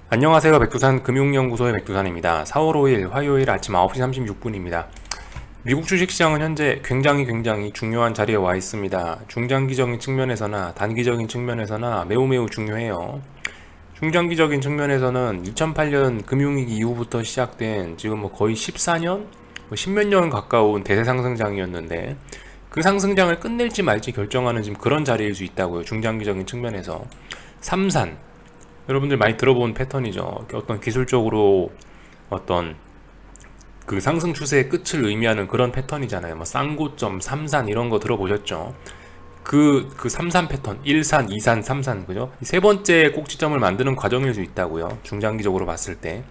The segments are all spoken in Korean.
안녕하세요. 백두산 금융연구소의 백두산입니다. 4월 5일 화요일 아침 9시 36분입니다. 미국 주식시장은 현재 굉장히 중요한 자리에 와 있습니다. 중장기적인 측면에서나 단기적인 측면에서나 매우 중요해요. 중장기적인 측면에서는 2008년 금융위기 이후부터 시작된 지금 거의 14년? 10몇 년 가까운 대세 상승장이었는데 그 상승장을 끝낼지 말지 결정하는 지금 그런 자리일 수 있다고요. 중장기적인 측면에서. 삼산 여러분들 많이 들어본 패턴이죠. 어떤 기술적으로 어떤 그 상승 추세의 끝을 의미하는 그런 패턴이잖아요. 뭐 쌍고점, 삼산 이런 거 들어보셨죠? 그 삼산 패턴, 1산, 2산, 3산, 그죠? 세 번째 꼭지점을 만드는 과정일 수 있다고요. 중장기적으로 봤을 때.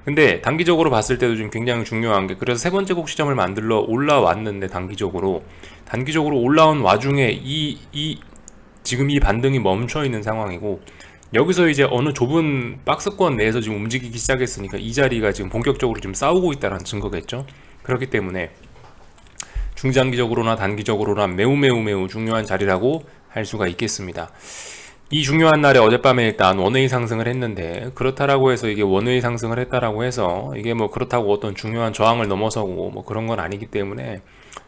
근데 단기적으로 봤을 때도 좀 굉장히 중요한 게, 그래서 세 번째 꼭지점을 만들러 올라왔는데 단기적으로 올라온 와중에 지금 이 반등이 멈춰 있는 상황이고, 여기서 이제 어느 좁은 박스권 내에서 지금 움직이기 시작했으니까 이 자리가 지금 본격적으로 지금 싸우고 있다는 증거겠죠. 그렇기 때문에 중장기적으로나 단기적으로나 매우 중요한 자리라고 할 수가 있겠습니다. 이 중요한 날에 어젯밤에 일단 원웨이 상승을 했는데, 그렇다라고 해서 이게 원웨이 상승을 했다라고 해서 이게 뭐 그렇다고 어떤 중요한 저항을 넘어서고 뭐 그런 건 아니기 때문에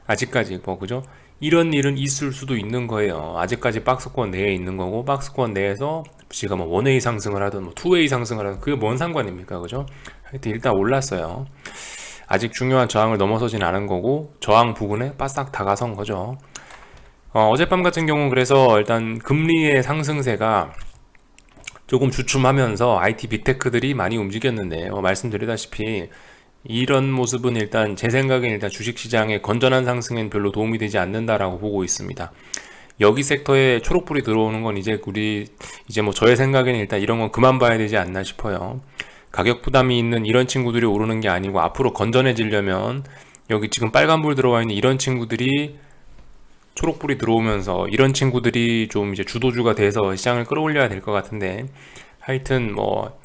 아직까지 뭐 그죠? 이런 일은 있을 수도 있는 거예요. 아직까지 박스권 내에 있는 거고, 박스권 내에서 지가 뭐 원웨이 상승을 하든 뭐 투웨이 상승을 하든 그게 뭔 상관입니까? 그죠? 하여튼 일단 올랐어요. 아직 중요한 저항을 넘어서진 않은 거고, 저항 부근에 바싹 다가선 거죠. 어젯밤 같은 경우는 그래서 일단 금리의 상승세가 조금 주춤하면서 IT 빅테크들이 많이 움직였는데, 말씀드리다시피 이런 모습은 일단 제 생각엔 일단 주식시장의 건전한 상승엔 별로 도움이 되지 않는다라고 보고 있습니다. 여기 섹터에 초록불이 들어오는 건 이제 뭐 저의 생각에는 일단 이런 건 그만 봐야 되지 않나 싶어요. 가격 부담이 있는 이런 친구들이 오르는 게 아니고, 앞으로 건전해지려면 여기 지금 빨간불 들어와 있는 이런 친구들이 초록불이 들어오면서 이런 친구들이 좀 이제 주도주가 돼서 시장을 끌어올려야 될 것 같은데, 하여튼 뭐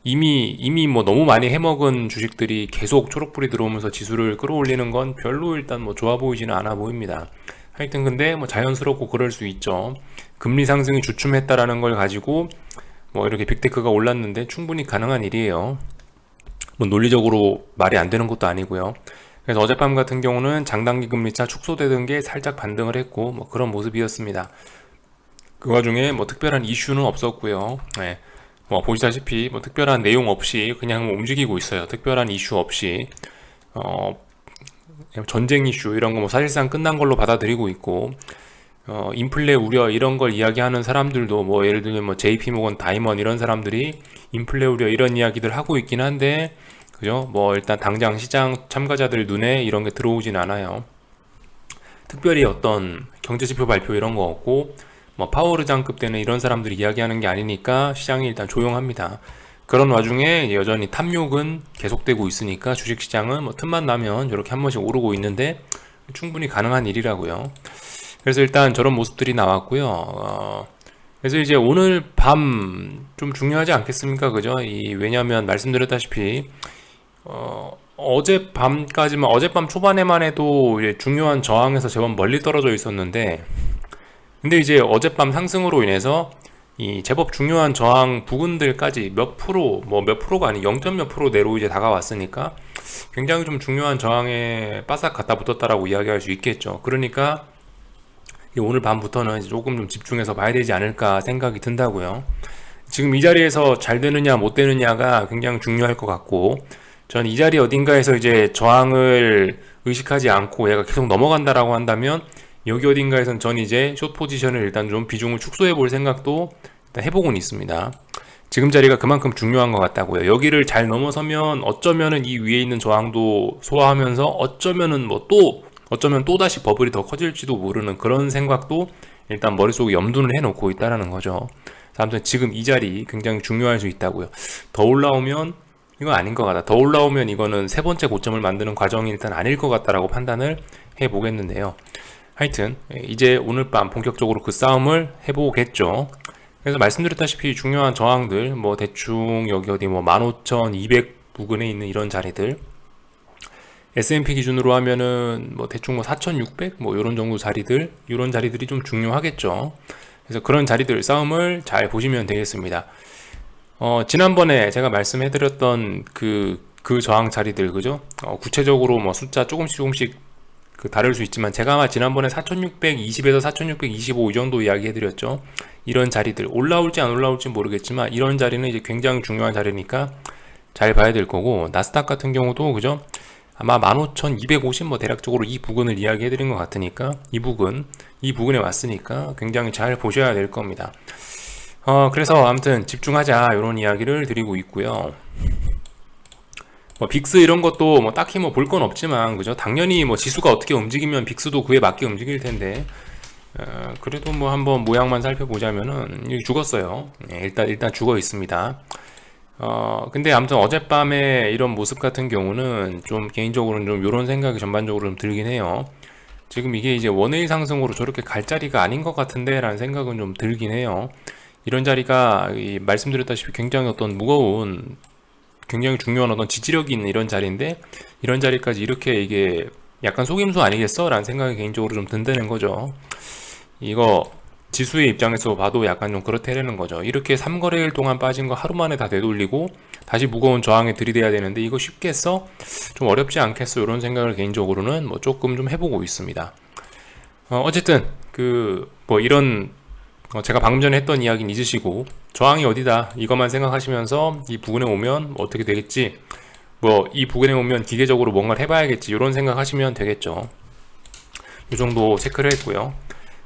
이미 뭐 너무 많이 해먹은 주식들이 계속 초록불이 들어오면서 지수를 끌어올리는 건 별로 일단 뭐 좋아 보이지는 않아 보입니다. 하여튼 근데 뭐 자연스럽고 그럴 수 있죠. 금리 상승이 주춤했다라는 걸 가지고 뭐 이렇게 빅테크가 올랐는데 충분히 가능한 일이에요. 뭐 논리적으로 말이 안 되는 것도 아니고요. 그래서 어젯밤 같은 경우는 장단기 금리차 축소되던 게 살짝 반등을 했고 뭐 그런 모습이었습니다. 그 와중에 뭐 특별한 이슈는 없었고요. 네. 뭐 보시다시피 뭐 특별한 내용 없이 그냥 뭐 움직이고 있어요. 특별한 이슈 없이 어, 전쟁 이슈 이런 거 뭐 사실상 끝난 걸로 받아들이고 있고, 인플레 우려 이런 걸 이야기하는 사람들도 뭐 예를 들면 뭐 JP모건 다이먼 이런 사람들이 인플레 우려 이런 이야기들 하고 있긴 한데, 그죠? 뭐 일단 당장 시장 참가자들 눈에 이런 게 들어오진 않아요. 특별히 어떤 경제지표 발표 이런 거 없고, 뭐 파월 의장급 되는 이런 사람들이 이야기하는 게 아니니까 시장이 일단 조용합니다. 그런 와중에 여전히 탐욕은 계속되고 있으니까 주식시장은 뭐 틈만 나면 이렇게 한 번씩 오르고 있는데 충분히 가능한 일이라고요. 그래서 일단 저런 모습들이 나왔고요. 그래서 이제 오늘 밤 좀 중요하지 않겠습니까? 그죠? 왜냐하면 말씀드렸다시피 어젯밤 초반에만 해도 이제 중요한 저항에서 제법 멀리 떨어져 있었는데, 근데 이제 어젯밤 상승으로 인해서 이 제법 중요한 저항 부근들까지 몇 프로가 아니 0. 몇 프로 내로 이제 다가왔으니까 굉장히 좀 중요한 저항에 바싹 갖다 붙었다라고 이야기할 수 있겠죠. 그러니까 오늘 밤부터는 이제 조금 좀 집중해서 봐야 되지 않을까 생각이 든다고요. 지금 이 자리에서 잘 되느냐 못 되느냐가 굉장히 중요할 것 같고, 전 이 자리 어딘가에서 이제 저항을 의식하지 않고 얘가 계속 넘어간다라고 한다면 여기 어딘가에선 전 이제 숏 포지션을 일단 좀 비중을 축소해 볼 생각도 일단 해보곤 있습니다. 지금 자리가 그만큼 중요한 것 같다고요. 여기를 잘 넘어서면 어쩌면은 이 위에 있는 저항도 소화하면서 어쩌면 또 다시 버블이 더 커질지도 모르는 그런 생각도 일단 머릿속에 염두를 해놓고 있다라는 거죠. 아무튼 지금 이 자리 굉장히 중요할 수 있다고요. 더 올라오면 이건 아닌 것 같다. 더 올라오면 이거는 세 번째 고점을 만드는 과정이 일단 아닐 것 같다라고 판단을 해보겠는데요. 하여튼 이제 오늘 밤 본격적으로 그 싸움을 해보겠죠. 그래서 말씀드렸다시피 중요한 저항들 뭐 대충 여기 어디 뭐 15,200 부근에 있는 이런 자리들, S&P 기준으로 하면은 뭐 대충 뭐 4,600 뭐 이런 정도 자리들, 이런 자리들이 좀 중요하겠죠. 그래서 그런 자리들 싸움을 잘 보시면 되겠습니다. 지난번에 제가 말씀해드렸던 그 저항 자리들, 그죠? 구체적으로 뭐 숫자 조금씩 다를 수 있지만, 제가 아마 지난번에 4620에서 4625 이 정도 이야기해드렸죠. 이런 자리들, 올라올지 안 올라올지 모르겠지만, 이런 자리는 이제 굉장히 중요한 자리니까 잘 봐야 될 거고, 나스닥 같은 경우도, 그죠? 아마 15,250 뭐 대략적으로 이 부근을 이야기해드린 것 같으니까, 이 부근에 왔으니까 굉장히 잘 보셔야 될 겁니다. 그래서 아무튼 집중하자, 이런 이야기를 드리고 있고요. 뭐 빅스 이런 것도 뭐 딱히 뭐 볼 건 없지만, 그죠? 당연히 뭐 지수가 어떻게 움직이면 빅스도 그에 맞게 움직일 텐데, 그래도 뭐 한번 모양만 살펴보자면은 여기 죽었어요. 일단 죽어 있습니다. 근데 아무튼 어젯밤에 이런 모습 같은 경우는 좀 개인적으로는 좀 이런 생각이 전반적으로 좀 들긴 해요. 지금 이게 이제 원웨이 상승으로 저렇게 갈 자리가 아닌 것 같은데 라는 생각은 좀 들긴 해요. 이런 자리가 말씀드렸다시피 굉장히 어떤 무거운, 굉장히 중요한 어떤 지지력이 있는 이런 자리인데, 이런 자리까지 이렇게 이게 약간 속임수 아니겠어? 라는 생각이 개인적으로 좀 든다는 거죠. 이거 지수의 입장에서 봐도 약간 좀 그렇다는 거죠. 이렇게 3거래일 동안 빠진 거 하루 만에 다 되돌리고 다시 무거운 저항에 들이대야 되는데, 이거 쉽겠어? 좀 어렵지 않겠어? 이런 생각을 개인적으로는 뭐 조금 좀 해보고 있습니다. 어쨌든 뭐 이런 제가 방금 전에 했던 이야기는 잊으시고, 저항이 어디다 이것만 생각하시면서 이 부근에 오면 뭐 어떻게 되겠지, 뭐 이 부근에 오면 기계적으로 뭔가를 해봐야겠지, 이런 생각하시면 되겠죠. 이 정도 체크를 했고요.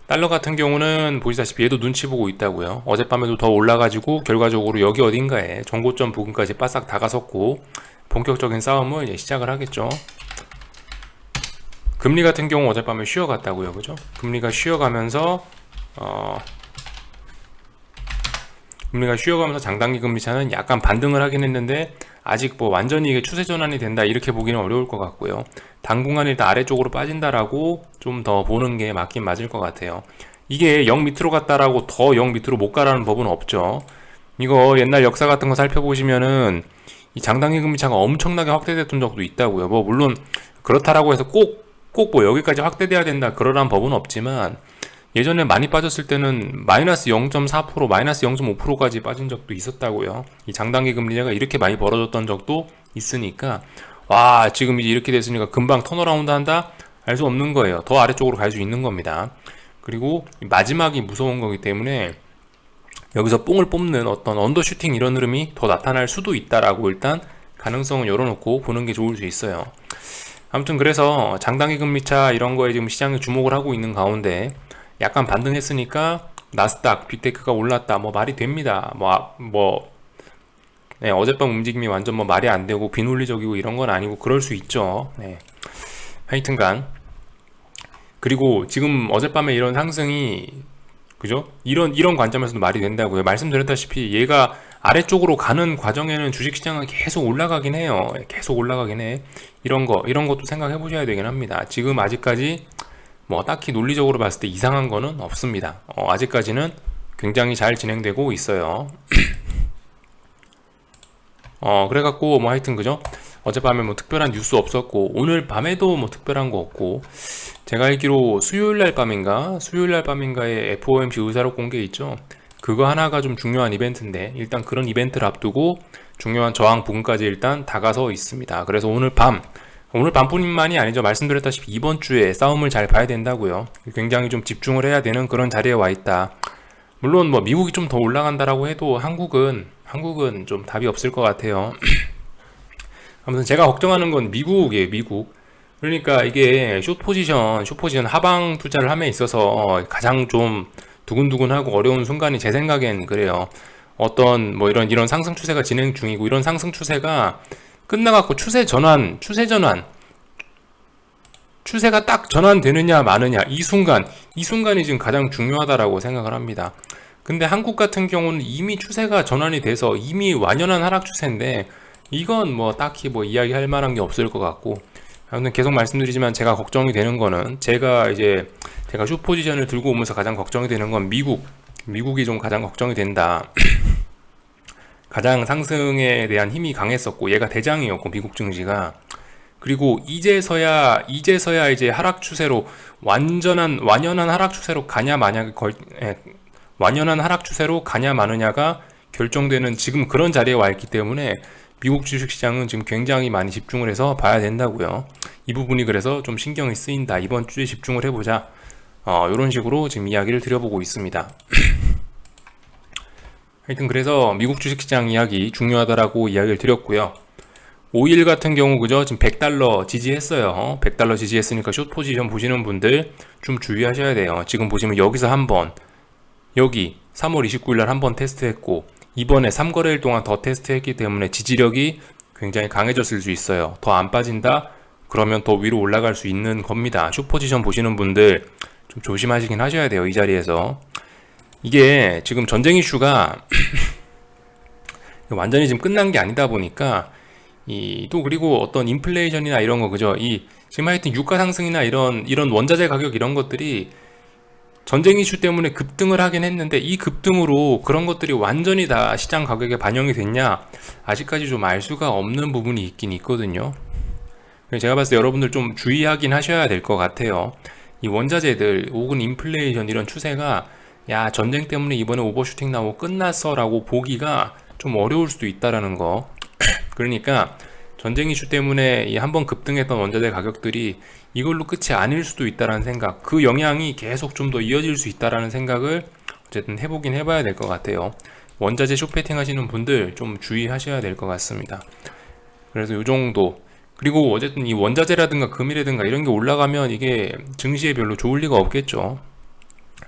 달러 같은 경우는 보시다시피 얘도 눈치 보고 있다고요. 어젯밤에도 더 올라가지고 결과적으로 여기 어딘가에 정고점 부근까지 바싹 다가섰고, 본격적인 싸움을 이제 시작을 하겠죠. 금리 같은 경우 어젯밤에 쉬어갔다고요, 그죠? 금리가 쉬어가면서 장단기 금리 차는 약간 반등을 하긴 했는데, 아직 뭐 완전히 이게 추세 전환이 된다 이렇게 보기는 어려울 것 같고요. 당분간 일단 아래쪽으로 빠진다라고 좀 더 보는 게 맞긴 맞을 것 같아요. 이게 0 밑으로 갔다라고 더 0 밑으로 못 가라는 법은 없죠. 이거 옛날 역사 같은 거 살펴보시면은 이 장단기 금리 차가 엄청나게 확대됐던 적도 있다고요. 뭐 물론 그렇다라고 해서 꼭 뭐 여기까지 확대돼야 된다 그러란 법은 없지만, 예전에 많이 빠졌을 때는 마이너스 0.4%, 마이너스 0.5%까지 빠진 적도 있었다고요. 이 장단기 금리가 이렇게 많이 벌어졌던 적도 있으니까, 와, 지금 이제 이렇게 됐으니까 금방 턴어라운드 한다? 알 수 없는 거예요. 더 아래쪽으로 갈 수 있는 겁니다. 그리고 마지막이 무서운 거기 때문에 여기서 뽕을 뽑는 어떤 언더슈팅 이런 흐름이 더 나타날 수도 있다라고 일단 가능성을 열어놓고 보는 게 좋을 수 있어요. 아무튼 그래서 장단기 금리차 이런 거에 지금 시장이 주목을 하고 있는 가운데, 약간 반등했으니까 나스닥, 빅테크가 올랐다, 뭐 말이 됩니다. 네, 어젯밤 움직임이 완전 뭐 말이 안 되고 비논리적이고 이런 건 아니고 그럴 수 있죠. 네. 하여튼간, 그리고 지금 어젯밤에 이런 상승이, 그죠? 이런 관점에서도 말이 된다고요. 말씀드렸다시피 얘가 아래쪽으로 가는 과정에는 주식시장은 계속 올라가긴 해요. 계속 올라가긴 해. 이런 것도 생각해 보셔야 되긴 합니다. 지금 아직까지 뭐 딱히 논리적으로 봤을 때 이상한 거는 없습니다. 아직까지는 굉장히 잘 진행되고 있어요. 그래갖고 뭐 하여튼, 그죠? 어젯밤에 뭐 특별한 뉴스 없었고, 오늘 밤에도 뭐 특별한 거 없고, 제가 알기로 수요일날 밤인가에 FOMC 의사록 공개 있죠? 그거 하나가 좀 중요한 이벤트인데, 일단 그런 이벤트를 앞두고 중요한 저항 부근까지 일단 다가서 있습니다. 그래서 오늘 밤뿐만이 아니죠. 말씀드렸다시피 이번 주에 싸움을 잘 봐야 된다고요. 굉장히 좀 집중을 해야 되는 그런 자리에 와 있다. 물론 뭐 미국이 좀 더 올라간다라고 해도 한국은 좀 답이 없을 것 같아요. 아무튼 제가 걱정하는 건 미국이에요, 미국. 그러니까 이게 숏 포지션 하방 투자를 함에 있어서 가장 좀 두근두근하고 어려운 순간이 제 생각엔 그래요. 어떤 뭐 이런 상승 추세가 진행 중이고, 이런 상승 추세가 끝나갖고 추세가 딱 전환되느냐 마느냐, 이 순간이 지금 가장 중요하다라고 생각을 합니다. 근데 한국 같은 경우는 이미 추세가 전환이 돼서 이미 완연한 하락 추세인데, 이건 뭐 딱히 뭐 이야기할 만한 게 없을 것 같고, 아무튼 계속 말씀드리지만 제가 걱정이 되는 거는, 제가 숏 포지션을 들고 오면서 가장 걱정이 되는 건 미국이 좀 가장 걱정이 된다. 가장 상승에 대한 힘이 강했었고, 얘가 대장이었고, 미국 증시가. 그리고 이제서야 이제 하락 추세로, 완연한 하락 추세로 가냐 마냐가 결정되는 지금 그런 자리에 와 있기 때문에 미국 주식시장은 지금 굉장히 많이 집중을 해서 봐야 된다고요. 이 부분이 그래서 좀 신경이 쓰인다. 이번 주에 집중을 해보자. 이런 식으로 지금 이야기를 드려보고 있습니다. 하여튼 그래서 미국 주식시장 이야기 중요하다라고 이야기를 드렸고요. 오일 같은 경우 그죠? 지금 100달러 지지했어요. 100달러 지지했으니까 숏 포지션 보시는 분들 좀 주의하셔야 돼요. 지금 보시면 여기서 한번 여기 3월 29일 날 한번 테스트했고 이번에 3거래일 동안 더 테스트했기 때문에 지지력이 굉장히 강해졌을 수 있어요. 더 안 빠진다? 그러면 더 위로 올라갈 수 있는 겁니다. 숏 포지션 보시는 분들 좀 조심하시긴 하셔야 돼요. 이 자리에서. 이게 지금 전쟁 이슈가 완전히 지금 끝난 게 아니다 보니까 또 그리고 어떤 인플레이션이나 이런 거 그죠? 지금 하여튼 유가 상승이나 이런 원자재 가격 이런 것들이 전쟁 이슈 때문에 급등을 하긴 했는데 이 급등으로 그런 것들이 완전히 다 시장 가격에 반영이 됐냐? 아직까지 좀 알 수가 없는 부분이 있긴 있거든요. 제가 봤을 때 여러분들 좀 주의하긴 하셔야 될 것 같아요. 이 원자재들 혹은 인플레이션 이런 추세가 야 전쟁 때문에 이번에 오버슈팅 나오고 끝났어 라고 보기가 좀 어려울 수도 있다라는 거. 그러니까 전쟁 이슈 때문에 이 한번 급등했던 원자재 가격들이 이걸로 끝이 아닐 수도 있다라는 생각, 그 영향이 계속 좀 더 이어질 수 있다라는 생각을 어쨌든 해보긴 해봐야 될 것 같아요. 원자재 쇼패팅 하시는 분들 좀 주의하셔야 될 것 같습니다. 그래서 이 정도. 그리고 어쨌든 이 원자재라든가 금이라든가 이런 게 올라가면 이게 증시에 별로 좋을 리가 없겠죠.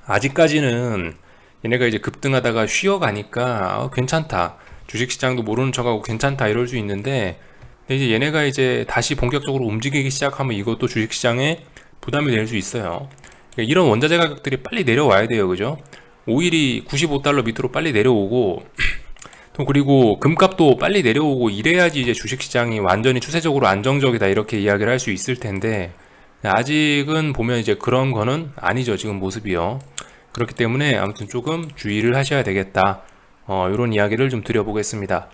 아직까지는 얘네가 이제 급등하다가 쉬어가니까 괜찮다. 주식시장도 모르는 척하고 괜찮다 이럴 수 있는데 근데 이제 얘네가 이제 다시 본격적으로 움직이기 시작하면 이것도 주식시장에 부담이 될 수 있어요. 그러니까 이런 원자재 가격들이 빨리 내려와야 돼요. 그죠? 오일이 95달러 밑으로 빨리 내려오고 또 그리고 금값도 빨리 내려오고 이래야지 이제 주식시장이 완전히 추세적으로 안정적이다 이렇게 이야기를 할 수 있을 텐데 아직은 보면 이제 그런 거는 아니죠. 지금 모습이요. 그렇기 때문에 아무튼 조금 주의를 하셔야 되겠다. 이런 이야기를 좀 드려보겠습니다.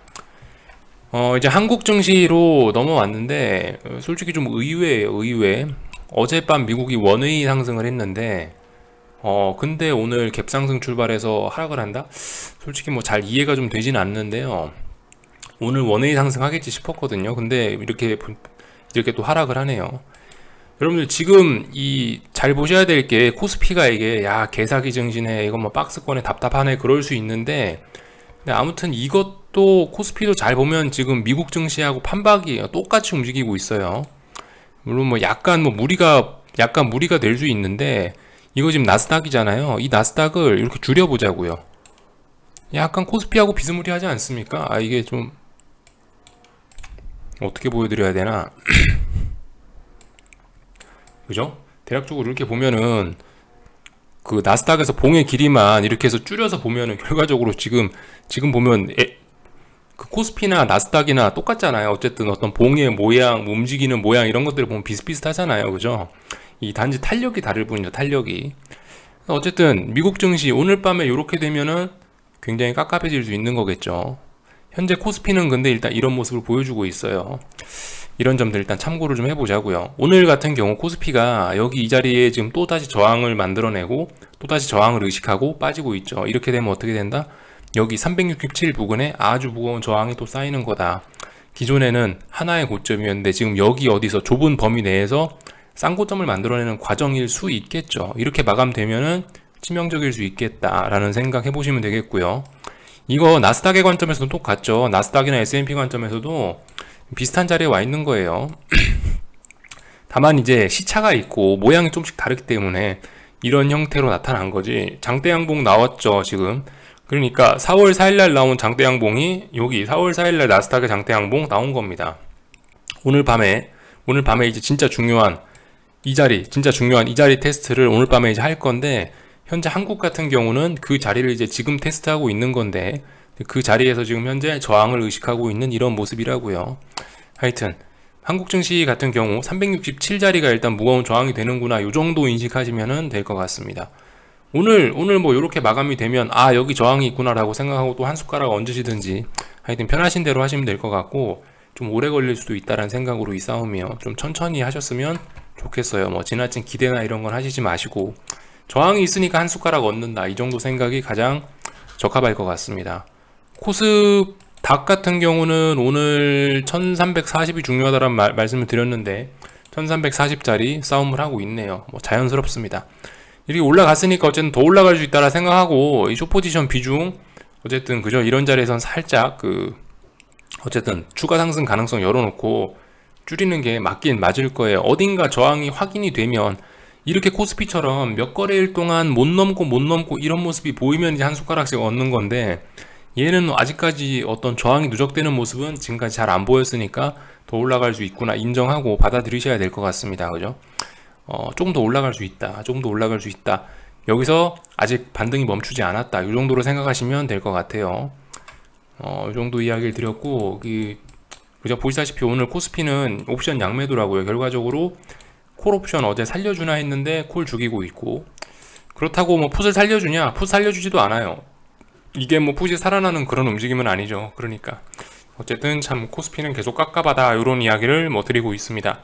이제 한국 증시로 넘어왔는데 솔직히 좀 의외예요. 의외. 어젯밤 미국이 원웨이 상승을 했는데 근데 오늘 갭상승 출발해서 하락을 한다? 솔직히 뭐 잘 이해가 좀 되진 않는데요. 오늘 원웨이 상승하겠지 싶었거든요. 근데 이렇게 또 하락을 하네요. 여러분들 지금 잘 보셔야 될 게 코스피가 이게 야 개사기 증시네 이거 뭐 박스권에 답답하네 그럴 수 있는데 근데 아무튼 이것도 코스피도 잘 보면 지금 미국 증시하고 판박이 똑같이 움직이고 있어요. 물론 뭐 약간 무리가 될 수 있는데 이거 지금 나스닥이잖아요. 이 나스닥을 이렇게 줄여보자고요. 약간 코스피하고 비스무리하지 않습니까? 이게 좀 어떻게 보여드려야 되나? 그죠? 대략적으로 이렇게 보면은 그 나스닥에서 봉의 길이만 이렇게 해서 줄여서 보면은 결과적으로 지금 보면 그 코스피나 나스닥이나 똑같잖아요. 어쨌든 어떤 봉의 모양, 움직이는 모양 이런 것들을 보면 비슷비슷하잖아요. 그죠? 이 단지 탄력이 다를 뿐이죠. 탄력이. 어쨌든 미국 증시 오늘 밤에 이렇게 되면은 굉장히 깝깝해질 수 있는 거겠죠. 현재 코스피는 근데 일단 이런 모습을 보여주고 있어요. 이런 점들 일단 참고를 좀 해보자고요. 오늘 같은 경우 코스피가 여기 이 자리에 지금 또다시 저항을 만들어내고 또다시 저항을 의식하고 빠지고 있죠. 이렇게 되면 어떻게 된다? 여기 367 부근에 아주 무거운 저항이 또 쌓이는 거다. 기존에는 하나의 고점이었는데 지금 여기 어디서 좁은 범위 내에서 쌍고점을 만들어내는 과정일 수 있겠죠. 이렇게 마감되면은 치명적일 수 있겠다라는 생각 해보시면 되겠고요. 이거 나스닥의 관점에서도 똑같죠. 나스닥이나 S&P 관점에서도 비슷한 자리에 와 있는 거예요. 다만 이제 시차가 있고 모양이 좀씩 다르기 때문에 이런 형태로 나타난 거지. 장대 양봉 나왔죠 지금. 그러니까 4월 4일날 나온 장대 양봉이 여기 4월 4일날 나스닥의 장대 양봉 나온 겁니다. 오늘 밤에 이제 진짜 중요한 이 자리 테스트를 오늘 밤에 이제 할 건데 현재 한국 같은 경우는 그 자리를 이제 지금 테스트하고 있는 건데 그 자리에서 지금 현재 저항을 의식하고 있는 이런 모습이라고요. 하여튼 한국 증시 같은 경우 367자리가 일단 무거운 저항이 되는구나 이 정도 인식하시면 될 것 같습니다. 오늘 뭐 이렇게 마감이 되면 여기 저항이 있구나 라고 생각하고 또 한 숟가락 얹으시든지 하여튼 편하신 대로 하시면 될 것 같고 좀 오래 걸릴 수도 있다는 생각으로 이 싸움이요. 좀 천천히 하셨으면 좋겠어요. 뭐 지나친 기대나 이런 건 하시지 마시고 저항이 있으니까 한 숟가락 얹는다 이 정도 생각이 가장 적합할 것 같습니다. 코스닥 같은 경우는 오늘 1340이 중요하다는 말씀을 드렸는데 1340짜리 싸움을 하고 있네요. 뭐 자연스럽습니다. 이렇게 올라갔으니까 어쨌든 더 올라갈 수 있다라 생각하고 이 숏포지션 비중 어쨌든 그죠, 이런 자리에선 살짝 어쨌든 추가 상승 가능성 열어놓고 줄이는 게 맞긴 맞을 거예요. 어딘가 저항이 확인이 되면 이렇게 코스피처럼 몇 거래일 동안 못 넘고 이런 모습이 보이면 이제 한 숟가락씩 얻는 건데, 얘는 아직까지 어떤 저항이 누적되는 모습은 지금까지 잘 안 보였으니까 더 올라갈 수 있구나 인정하고 받아들이셔야 될 것 같습니다. 그죠? 조금 더 올라갈 수 있다. 조금 더 올라갈 수 있다. 여기서 아직 반등이 멈추지 않았다. 이 정도로 생각하시면 될 것 같아요. 이 정도 이야기를 드렸고, 그죠? 보시다시피 오늘 코스피는 옵션 양매도라고요. 결과적으로 콜 옵션 어제 살려주나 했는데 콜 죽이고 있고, 그렇다고 뭐 풋을 살려주냐? 풋 살려주지도 않아요. 이게 뭐 풋이 살아나는 그런 움직임은 아니죠. 그러니까 어쨌든 참 코스피는 계속 깝깝하다, 이런 이야기를 뭐 드리고 있습니다.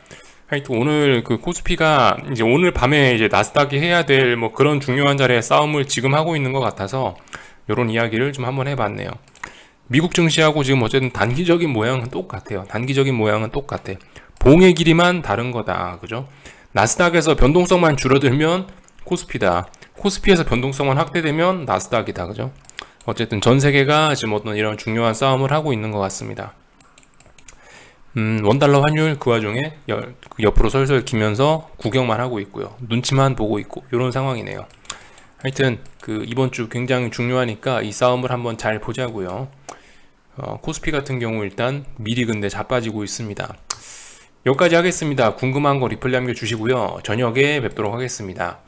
하여튼 오늘 그 코스피가 이제 오늘 밤에 이제 나스닥이 해야 될 뭐 그런 중요한 자리에 싸움을 지금 하고 있는 것 같아서 이런 이야기를 좀 한번 해봤네요. 미국 증시하고 지금 어쨌든 단기적인 모양은 똑같아요. 단기적인 모양은 똑같아. 봉의 길이만 다른 거다. 그죠? 나스닥에서 변동성만 줄어들면 코스피다. 코스피에서 변동성만 확대되면 나스닥이다. 그죠? 어쨌든 전 세계가 지금 어떤 이런 중요한 싸움을 하고 있는 것 같습니다. 원달러 환율 그 와중에 옆으로 설설 기면서 구경만 하고 있고요. 눈치만 보고 있고 이런 상황이네요. 하여튼 이번 주 굉장히 중요하니까 이 싸움을 한번 잘 보자고요. 코스피 같은 경우 일단 미리 근데 자빠지고 있습니다. 여기까지 하겠습니다. 궁금한 거 리플 남겨주시고요. 저녁에 뵙도록 하겠습니다.